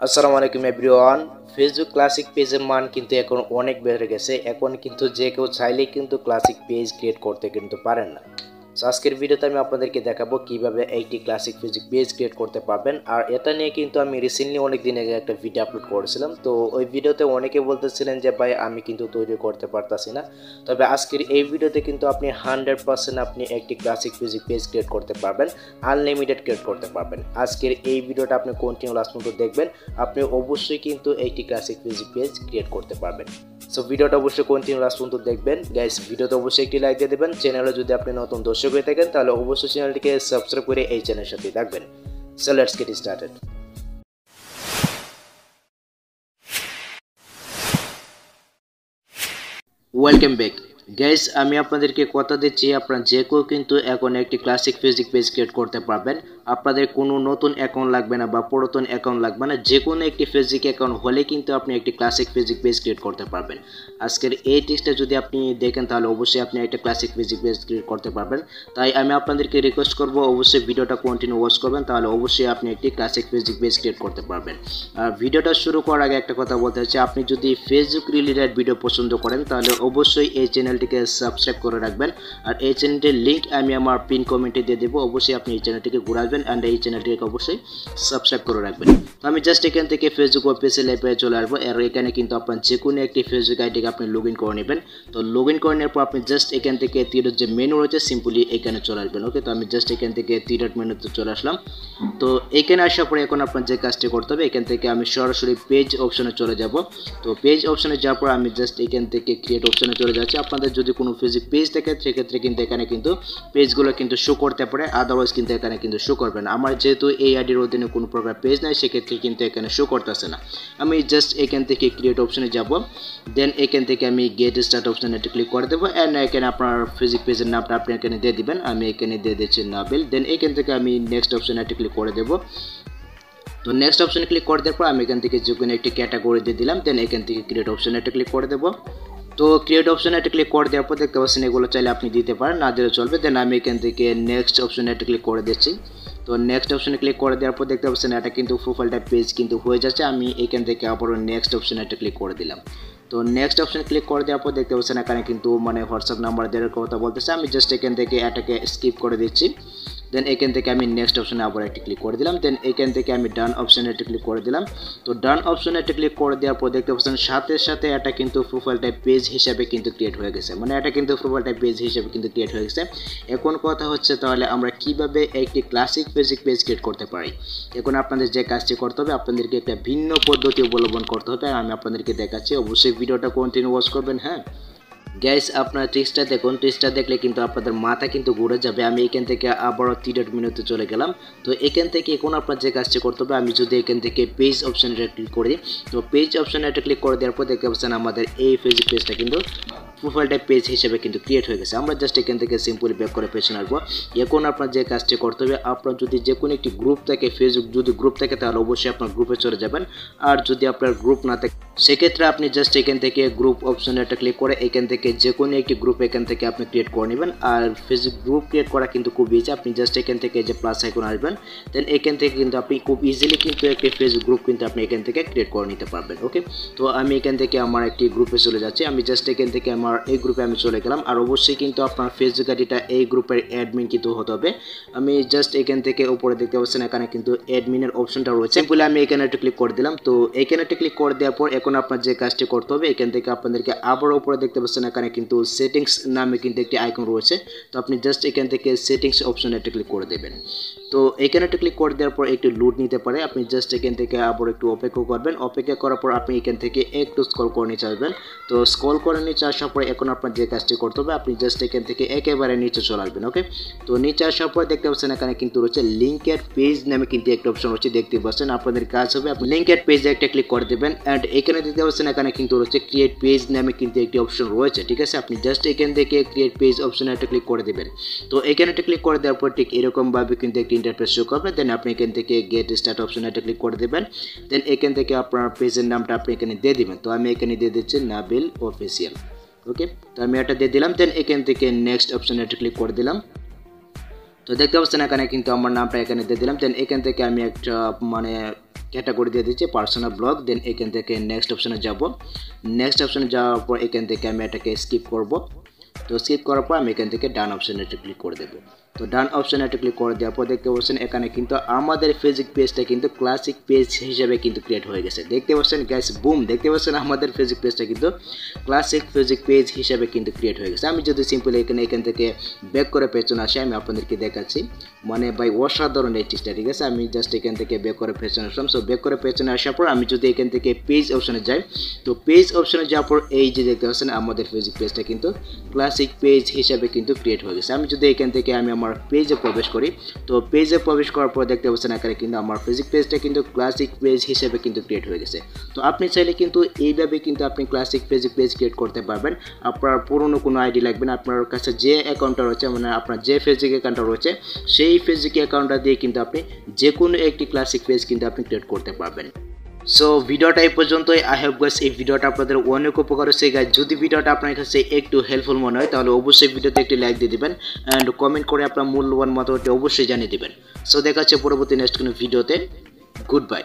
আসসালামু আলাইকুম everyone. Facebook classic পেজের মান কিন্তু এখন অনেক বেড়ে গেছে। এখন কিন্তু যে কেউ চাইলেই কিন্তু ক্লাসিক পেজ ক্রিয়েট করতে কিন্তু পারেন না। সো আজকের ভিডিওতে আমি আপনাদেরকে দেখাবো কিভাবে একটি ক্লাসিক ফেসবুক পেজ ক্রিয়েট করতে পারবেন। আর এটা নিয়ে কিন্তু আমি রিসেন্টলি অনেক দিন আগে একটা ভিডিও আপলোড করেছিলাম। তো ওই ভিডিওতে অনেকে বলতেছিলেন যে ভাই আমি কিন্তু তৈরি করতে পারতাছি না। তবে আজকের এই ভিডিওতে কিন্তু আপনি 100% আপনি একটি ক্লাসিক ফেসবুক পেজ ক্রিয়েট করতে পারবেন, আনলিমিটেড ক্রিয়েট করতে পারবেন। আজকের এই ভিডিওটা আপনি কন্টিনিউ লাস্ট পর্যন্ত দেখবেন, আপনি অবশ্যই কিন্তু একটি ক্লাসিক ফেসবুক পেজ ক্রিয়েট করতে পারবেন। সো ভিডিওটা অবশ্যই কন্টিনিউ লাস্ট পর্যন্ত দেখবেন। গাইস, ভিডিওতে অবশ্যই একটি লাইক দিয়ে দেবেন। চ্যানেলে যদি আপনি নতুন দর্শক হয়ে থাকেন তাহলে অবশ্যই চ্যানেলটিকে সাবস্ক্রাইব করে এই চ্যানেলের সাথে থাকবেন। So let's get started. Welcome back guys, আমি আপনাদেরকে কথা দিচ্ছি আপনারা যে কেউ কিন্তু এখন একটি ক্লাসিক ফেসবুক পেজ ক্রিয়েট করতে পারবেন। আপনাদের কোনো নতুন অ্যাকাউন্ট লাগবে না বা পুরাতন অ্যাকাউন্ট লাগবে না, যে কোনো একটি ফেসবুক অ্যাকাউন্ট হলে কিন্তু আপনি একটি ক্লাসিক ফেসবুক পেজ ক্রিয়েট করতে পারবেন। আজকের এই টিপসটা যদি আপনি দেখেন তাহলে অবশ্যই আপনি একটা ক্লাসিক ফেসবুক পেজ ক্রিয়েট করতে পারবেন। তাই আমি আপনাদেরকে রিকোয়েস্ট করবো অবশ্যই ভিডিওটা কন্টিনিউ ওয়াচ করবেন, তাহলে অবশ্যই আপনি একটি ক্লাসিক ফেসবুক পেজ ক্রিয়েট করতে পারবেন। আর ভিডিওটা শুরু করার আগে একটা কথা বলতে হচ্ছে, আপনি যদি ফেসবুক রিলেটেড ভিডিও পছন্দ করেন তাহলে অবশ্যই এই চ্যানেলটিকে সাবস্ক্রাইব করে রাখবেন। আর এই চ্যানেলটির লিঙ্ক আমি আমার পিন কমেন্টে দিয়ে দেবো, অবশ্যই আপনি এই চ্যানেলটিকে ঘুরে আসবেন অ্যান্ড এই চ্যানেলটিকে অবশ্যই সাবস্ক্রাইব করে রাখবেন। তো আমি জাস্ট এখান থেকে ফেসবুক অফিসিয়াল লাইভে চলে আসবো। আর এখানে কিন্তু আপনার যে কোনো একটি ফেসবুক আইডিকে আপনি লগ ইন করে নেবেন। তো লগ ইন করে নেওয়ার পর আপনি জাস্ট এখান থেকে তীরের যে মেনু রয়েছে সিম্পলি এখানে চলে আসবেন। ওকে, তো আমি জাস্ট এখান থেকে তীরের মেনুতে চলে আসলাম। তো এখানে আসার পরে এখন আপনার যে কাজটি করতে হবে, এখান থেকে আমি সরাসরি পেজ অপশনে চলে যাব। তো পেজ অপশনে যাওয়ার পর আমি জাস্ট এখান থেকে ক্রিয়েট অপশনে চলে যাচ্ছি। আপনাদের যদি কোনো ফেসবুক পেজ থাকে সেক্ষেত্রে কিন্তু এখানে কিন্তু পেজগুলো কিন্তু শো করতে পারে, আদারওয়াইজ কিন্তু এখানে কিন্তু শো করবে না। আমার যেহেতু এই আইডির অধীনে কোনো প্রকার পেজ নাই সেক্ষেত্রে কিন্তু এখানে শো করতেছে না। আমি জাস্ট এখান থেকে ক্রিয়েট অপশনে যাব, দেন এখান থেকে আমি গেট স্টার্ট অপশনে একটা ক্লিক করে দেবো অ্যান্ড এখানে আপনার ফেসবুক পেজের নামটা আপনি এখানে দিয়ে দিবেন। আমি এখানে দিয়ে দিচ্ছি নাবিল। দেন এখান থেকে আমি নেক্সট অপশনে একটা ক্লিক করে দেবো। তো নেক্সট অপশনে ক্লিক করে দেওয়ার পর আমি এখান থেকে যে কোনো একটি ক্যাটাগরি দিয়ে দিলাম। দেন এখান থেকে ক্রিয়েট অপশনে একটা ক্লিক করে দেবো। তো ক্রিয়েট অপশনে একটা ক্লিক করে দেওয়ার পর দেখতে পাচ্ছেন এগুলো চাইলে আপনি দিতে পারেন, না দিলে চলবে। দেন আমি এখান থেকে নেক্সট অপশনে একটা ক্লিক করে দিচ্ছি। তো নেক্সট অপশনে ক্লিক করে দেওয়ার পর দেখতে পাচ্ছেন এটা কিন্তু প্রোফাইলটা পেজ কিন্তু হয়ে যাচ্ছে। আমি এখান থেকে আবারও নেক্সট অপশনে একটা ক্লিক করে দিলাম। তো নেক্সট অপশনে ক্লিক করে দেওয়ার পর দেখতে পাচ্ছেন এখানে কিন্তু হোয়াটসঅ্যাপ নাম্বার দেওয়ার কথা বলতেছে। আমি জাস্ট এখান থেকে এটাকে স্কিপ করে দিচ্ছি। দেন এখান থেকে আমি নেক্সট অপশনে আবার একটা ক্লিক করে দিলাম। দেন এখান থেকে আমি ডান অপশনে একটা ক্লিক করে দিলাম। তো ডান অপশনে একটা ক্লিক করে দেওয়ার পর দেখতে পাচ্ছেন সাথে সাথে এটা কিন্তু প্রোফাইল টাইপ পেজ হিসাবে কিন্তু ক্রিয়েট হয়ে গেছে, মানে এটা কিন্তু প্রোফাইল টাইপ পেজ হিসাবে কিন্তু ক্রিয়েট হয়ে গেছে। এখন কথা হচ্ছে তাহলে আমরা কিভাবে একটি ক্লাসিক ফেসবুক পেজ ক্রিয়েট করতে পারি। এখন আপনাদের যে কাজটি করতে হবে, আপনাদেরকে একটা ভিন্ন পদ্ধতি অবলম্বন করতে হবে। আমি আপনাদেরকে দেখাচ্ছি, অবশ্যই ভিডিওটা কন্টিনিউ ওয়াচ করবেন। হ্যাঁ গাইস, আপনারা ট্রিক্সটা দেখুন, ট্রিক্সটা দেখলে কিন্তু আপনাদের মাথা কিন্তু ঘুরে যাবে। আমি এখান থেকে আবারও 3 মিনিটে চলে গেলাম। তো এখান থেকে এখন আপনার যে কাজটি করতে হবে, আমি যদি এখান থেকে পেজ অপশানে ক্লিক করি, তো পেজ অপশানে একটা ক্লিক করে দেওয়ার পর দেখতে পাচ্ছেন আমাদের এই ফেসবুক পেজটা কিন্তু প্রোফাইল টাইপ পেজ হিসেবে কিন্তু ক্রিয়েট হয়ে গেছে। আমরা জাস্ট এখান থেকে সিম্পলি ব্যাক করে পেছনে আসবো। এখন আপনার যে কাজটি করতে হবে, আপনার যদি যে কোনো একটি গ্রুপ থাকে, ফেসবুক যদি গ্রুপ থাকে তাহলে অবশ্যই আপনার গ্রুপে চলে যাবেন। আর যদি আপনার গ্রুপ না থাকে সেক্ষেত্রে আপনি জাস্ট এখান থেকে গ্রুপ অপশনে একটা ক্লিক করে এখান থেকে যে কোনো একটি গ্রুপ এখান থেকে আপনি ক্রিয়েট করে নেবেন। আর ফেসবুক গ্রুপ ক্রিয়েট করা কিন্তু খুব ইজি। আপনি জাস্ট এখান থেকে যে প্লাস আইকন আসবেন, দেন এখান থেকে কিন্তু আপনি খুব ইজিলি কিন্তু একটি ফেসবুক গ্রুপ কিন্তু আপনি এখান থেকে ক্রিয়েট করে নিতে পারবেন। ওকে, তো আমি এখান থেকে আমার একটি গ্রুপে চলে যাচ্ছি। আমি জাস্ট এখান থেকে আমার এই গ্রুপে আমি চলে গেলাম। আর অবশ্যই কিন্তু আপনার ফেসবুক আইডিটা এই গ্রুপের অ্যাডমিন কিন্তু হতে হবে। আমি জাস্ট এখান থেকে উপরে দেখতে পাচ্ছেন এখানে কিন্তু অ্যাডমিনের অপশনটা রয়েছে, বলে আমি এখানে একটা ক্লিক করে দিলাম। তো এখানে একটা ক্লিক করে দেওয়ার পর এখন আপনার যে কাজটি করতে হবে, এখান থেকে আপনাদেরকে আবার উপরে দেখতে পাচ্ছেন এখানে কিন্তু সেটিংস নামে কিন্তু একটি আইকন রয়েছে। তো আপনি জাস্ট এখান থেকে সেটিংস অপশনে একটা ক্লিক করে দেবেন। তো এখানে একটা ক্লিক করে দেওয়ার পর একটু লোড নিতে পারে, আপনি জাস্ট এখান থেকে আবার একটু অপেক্ষা করবেন। অপেক্ষা করার পর আপনি এখান থেকে একটু স্ক্রল করে নিচে আসবেন। তো স্ক্রল করে নিচে আসার পর এখন আপনার যে কাজটি করতে হবে, আপনি জাস্ট এখান থেকে একেবারে নিচে চলে আসবেন। ওকে, তো নিচে আসার পর দেখতে পাচ্ছেন এখানে কিন্তু রয়েছে লিঙ্কের পেজ নামে কিন্তু একটা অপশন রয়েছে, দেখতে পাচ্ছেন। আপনাদের কাজ হবে আপনি লিঙ্কের পেজে একটা ক্লিক করে দেবেন অ্যান্ড এখানে দেখতে পাচ্ছেন এখানে কিন্তু রয়েছে ক্রিয়েট পেজ নামে কিন্তু একটি অপশন রয়েছে, ঠিক আছে। আপনি জাস্ট এখান থেকে ক্রিয়েট পেজ অপশনে একটা ক্লিক করে দেবেন। তো এখানে একটা ক্লিক করে দেওয়ার পর ঠিক এরকমভাবে কিন্তু একটি ইন্টারফেস শো করবে। দেন আপনি এখান থেকে গেট স্টার্ট অপশনে একটা ক্লিক করে দেবেন। দেন এখান থেকে আপনার পেজের নামটা আপনি এখানে দিয়ে দিবেন। তো আমি এখানে দিয়ে দিচ্ছি নাবিল অফিসিয়াল। ওকে, তো আমি এটা দিয়ে দিলাম। দেন এখান থেকে নেক্সট অপশনে একটা ক্লিক করে দিলাম। তো দেখতে পাচ্ছেন এখানে কিন্তু আমার নামটা এখানে দিয়ে দিলাম। দেন এখান থেকে আমি একটা ক্যাটাগরি দিয়ে দিচ্ছি পার্সোনাল ব্লগ। দেন এখান থেকে নেক্সট অপশনে যাব। নেক্সট অপশনে যাওয়ার পর এখান থেকে আমি এটাকে স্কিপ করব। তো স্কিপ করার পর আমি এখান থেকে ডান অপশনে ক্লিক করে দেব। তো ডান অপশনে ক্লিক করে দেওয়ার পর দেখতে পাচ্ছেন এখানে কিন্তু আমাদের ফেসবুক পেজটা কিন্তু ক্লাসিক পেজ হিসেবে কিন্তু ক্রিয়েট হয়ে গেছে। দেখতে পাচ্ছেন গাইস, বুম, দেখতে পাচ্ছেন আমাদের ফেসবুক পেজটা কিন্তু ক্লাসিক ফেসবুক পেজ হিসেবে কিন্তু ক্রিয়েট হয়ে গেছে। আমি যদি সিম্পলি এখান থেকে ব্যাক করে পেছনে আসি, আমি আপনাদেরকে দেখাচ্ছি, মানে ভাই অসাধারণ এই চিজটা, ঠিক আছে। আমি জাস্ট এখান থেকে ব্যাক করে পেছনে আসলাম। সো ব্যাক করে পেছনে আসার পর আমি যদি এখান থেকে পেজ অপশনে যাই, তো পেজ অপশনে যাওয়ার পর এই যে দেখতে পাচ্ছেন আমাদের ফেসবুক পেজটা কিন্তু ক্লাসিক পেজ হিসেবে কিন্তু ক্রিয়েট হয়ে গেছে। আমি যদি এখান থেকে আমি আমার পেজে প্রবেশ করি, তো পেজে প্রবেশ করার পর দেখতে পাচ্ছেন এখানে কিন্তু আমার ফেসবুক পেজটা কিন্তু ক্লাসিক পেজ হিসেবে কিন্তু ক্রিয়েট হয়ে গেছে। তো আপনি চাইলে কিন্তু এইভাবে কিন্তু আপনি ক্লাসিক ফেসবুক পেজ ক্রিয়েট করতে পারবেন। আপনার পুরনো কোনো আইডি লাগবে না, আপনার কাছে যে অ্যাকাউন্টটা রয়েছে, মানে আপনার যে ফেসবুক অ্যাকাউন্টটা রয়েছে সেই ফেসবুক অ্যাকাউন্টটা দিয়ে কিন্তু আপনি যে কোনো একটি ক্লাসিক পেজ কিন্তু আপনি ক্রিয়েট করতে পারবেন। সো ভিডিওটা এই পর্যন্তই। আই হোপ গাইস এই ভিডিওটা আপনাদের অনেক উপকার হচ্ছে। গাইস যদি ভিডিওটা আপনার কাছে একটু হেল্পফুল মনে হয় তাহলে অবশ্যই ভিডিওতে একটি লাইক দিয়ে দিবেন অ্যান্ড কমেন্ট করে আপনার মূল্যবান মতামতটি অবশ্যই জানিয়ে দিবেন। সো দেখা হচ্ছে পরবর্তী নেক্সট কোনো ভিডিওতে। Good bye.